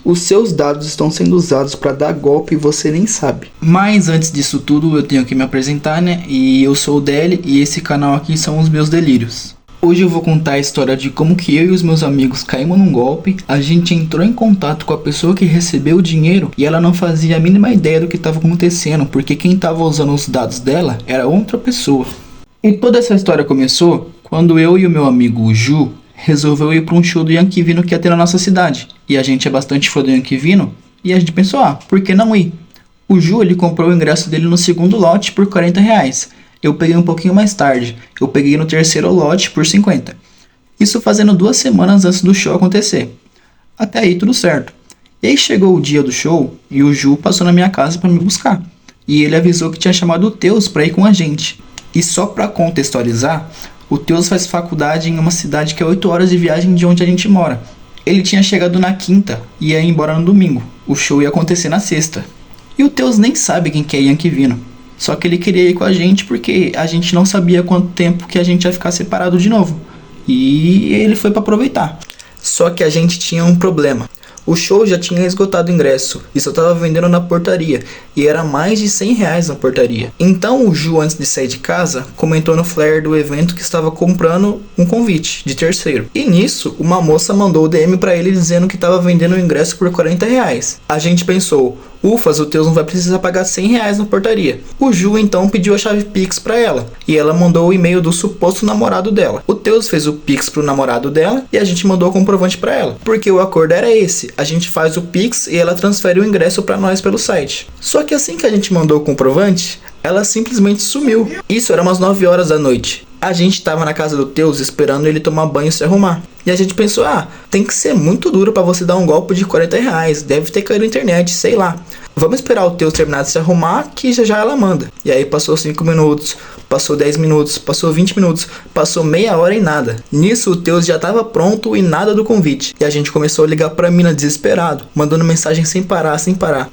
os seus dados estão sendo usados para dar golpe e você nem sabe. Mas antes disso tudo eu tenho que me apresentar, né? E eu sou o Deli e esse canal aqui são os meus delírios. Hoje eu vou contar a história de como que eu e os meus amigos caímos num golpe. A gente entrou em contato com a pessoa que recebeu o dinheiro e ela não fazia a mínima ideia do que estava acontecendo, porque quem estava usando os dados dela era outra pessoa. E toda essa história começou quando eu e o meu amigo Ju resolveu ir para um show do Yankee Vino que ia ter na nossa cidade. E a gente é bastante fã do Yankee Vino e a gente pensou, por que não ir? O Ju, ele comprou o ingresso dele no segundo lote por R$40. Eu peguei um pouquinho mais tarde. Eu peguei no terceiro lote por 50. Isso fazendo 2 semanas antes do show acontecer. Até aí tudo certo. E aí chegou o dia do show e o Ju passou na minha casa para me buscar. E ele avisou que tinha chamado o Teus para ir com a gente. E só para contextualizar, o Teus faz faculdade em uma cidade que é 8 horas de viagem de onde a gente mora. Ele tinha chegado na quinta e ia embora no domingo. O show ia acontecer na sexta. E o Teus nem sabe quem que é Yankee Vino. Só que ele queria ir com a gente porque a gente não sabia quanto tempo que a gente ia ficar separado de novo. E ele foi para aproveitar. Só que a gente tinha um problema. O show já tinha esgotado o ingresso e só tava vendendo na portaria. E era mais de R$100 na portaria. Então o Ju, antes de sair de casa, comentou no flyer do evento que estava comprando um convite de terceiro. E nisso, uma moça mandou o DM pra ele dizendo que tava vendendo o ingresso por R$40. A gente pensou, ufas, o Teus não vai precisar pagar R$100 na portaria. O Ju então pediu a chave Pix pra ela. E ela mandou o e-mail do suposto namorado dela. O Teus fez o Pix pro namorado dela e a gente mandou o comprovante pra ela. Porque o acordo era esse. A gente faz o Pix e ela transfere o ingresso pra nós pelo site. Só que assim que a gente mandou o comprovante, ela simplesmente sumiu. Isso era umas 9 horas da noite. A gente tava na casa do Teus esperando ele tomar banho e se arrumar. E a gente pensou, tem que ser muito duro pra você dar um golpe de R$40. Deve ter caído na internet, sei lá. Vamos esperar o Teus terminar de se arrumar que já ela manda. E aí passou 5 minutos, passou 10 minutos, passou 20 minutos, passou meia hora e nada. Nisso o Teus já tava pronto e nada do convite. E a gente começou a ligar pra mina desesperado, mandando mensagem sem parar.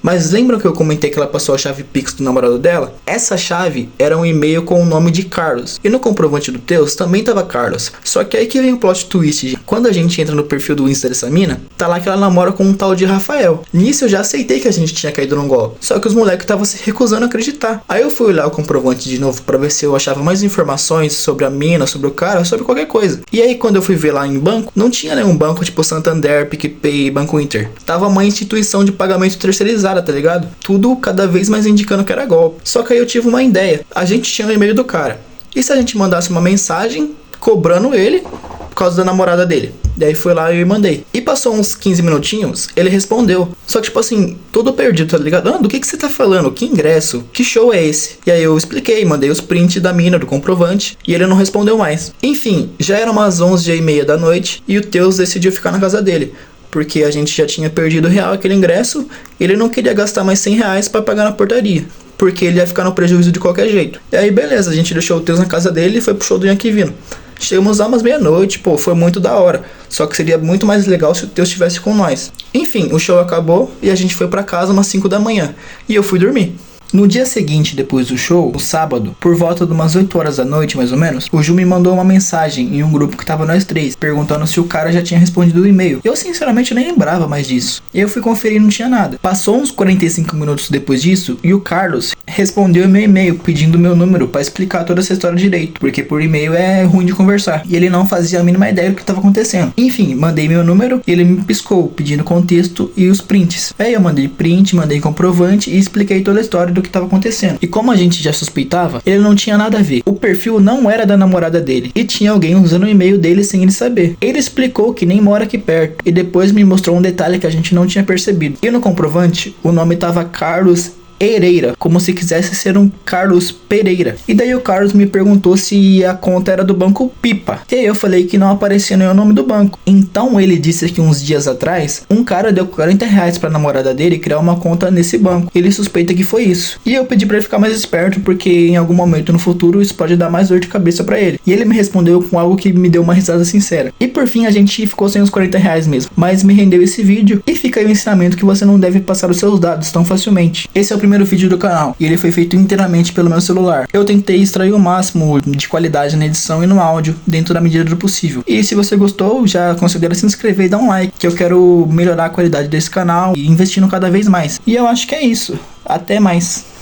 Mas lembram que eu comentei que ela passou a chave Pix do namorado dela? Essa chave era um e-mail com o nome de Carlos. E no comprovante do Teus também tava Carlos. Só que aí que vem o plot twist, gente. Quando a gente entra no perfil do Insta dessa mina, tá lá que ela namora com um tal de Rafael. Nisso eu já aceitei que a gente tinha caído num golpe. Só que os moleques estavam se recusando a acreditar. Aí eu fui olhar o comprovante de novo pra ver se eu achava mais informações sobre a mina, sobre o cara, sobre qualquer coisa. E aí quando eu fui ver lá em banco, não tinha nenhum banco tipo Santander, PicPay, Banco Inter. Tava uma instituição de pagamento terceirizada, tá ligado? Tudo cada vez mais indicando que era golpe. Só que aí eu tive uma ideia. A gente tinha o e-mail do cara. E se a gente mandasse uma mensagem cobrando ele por causa da namorada dele? Daí foi lá e eu mandei. E passou uns 15 minutinhos, ele respondeu. Só que tipo assim, todo perdido, tá ligado? Do que você tá falando? Que ingresso? Que show é esse? E aí eu expliquei, mandei os prints da mina, do comprovante, e ele não respondeu mais. Enfim, já eram umas 11h30 da noite e o Teus decidiu ficar na casa dele. Porque a gente já tinha perdido real aquele ingresso, ele não queria gastar mais R$100 pra pagar na portaria. Porque ele ia ficar no prejuízo de qualquer jeito. E aí beleza, a gente deixou o Teus na casa dele e foi pro show do Yankee Vino. Chegamos lá umas meia-noite, foi muito da hora. Só que seria muito mais legal se o Teus estivesse com nós. Enfim, o show acabou e a gente foi pra casa umas 5 da manhã. E eu fui dormir. No dia seguinte, depois do show, no sábado, por volta de umas 8 horas da noite, mais ou menos, o Ju me mandou uma mensagem em um grupo que tava nós três, perguntando se o cara já tinha respondido o e-mail. Eu, sinceramente, nem lembrava mais disso. E eu fui conferir e não tinha nada. Passou uns 45 minutos depois disso, e o Carlos respondeu meu e-mail, pedindo meu número pra explicar toda essa história direito, porque por e-mail é ruim de conversar. E ele não fazia a mínima ideia do que tava acontecendo. Enfim, mandei meu número, e ele me piscou, pedindo contexto e os prints. Aí eu mandei print, mandei comprovante e expliquei toda a história do que estava acontecendo. E como a gente já suspeitava, ele não tinha nada a ver. O perfil não era da namorada dele e tinha alguém usando o e-mail dele sem ele saber. Ele explicou que nem mora aqui perto e depois me mostrou um detalhe que a gente não tinha percebido. E no comprovante, o nome tava Carlos Pereira, como se quisesse ser um Carlos Pereira. E daí o Carlos me perguntou se a conta era do banco Pipa. E aí eu falei que não aparecia nem o nome do banco. Então ele disse que uns dias atrás, um cara deu R$40 pra namorada dele criar uma conta nesse banco. Ele suspeita que foi isso. E eu pedi pra ele ficar mais esperto, porque em algum momento no futuro isso pode dar mais dor de cabeça pra ele. E ele me respondeu com algo que me deu uma risada sincera. E por fim a gente ficou sem os R$40 mesmo. Mas me rendeu esse vídeo e fica aí o ensinamento que você não deve passar os seus dados tão facilmente. Esse é o primeiro primeiro vídeo do canal e ele foi feito inteiramente pelo meu celular. Eu tentei extrair o máximo de qualidade na edição e no áudio dentro da medida do possível. E se você gostou, já considera se inscrever e dar um like, que eu quero melhorar a qualidade desse canal e investindo cada vez mais. E eu acho que é isso. Até mais.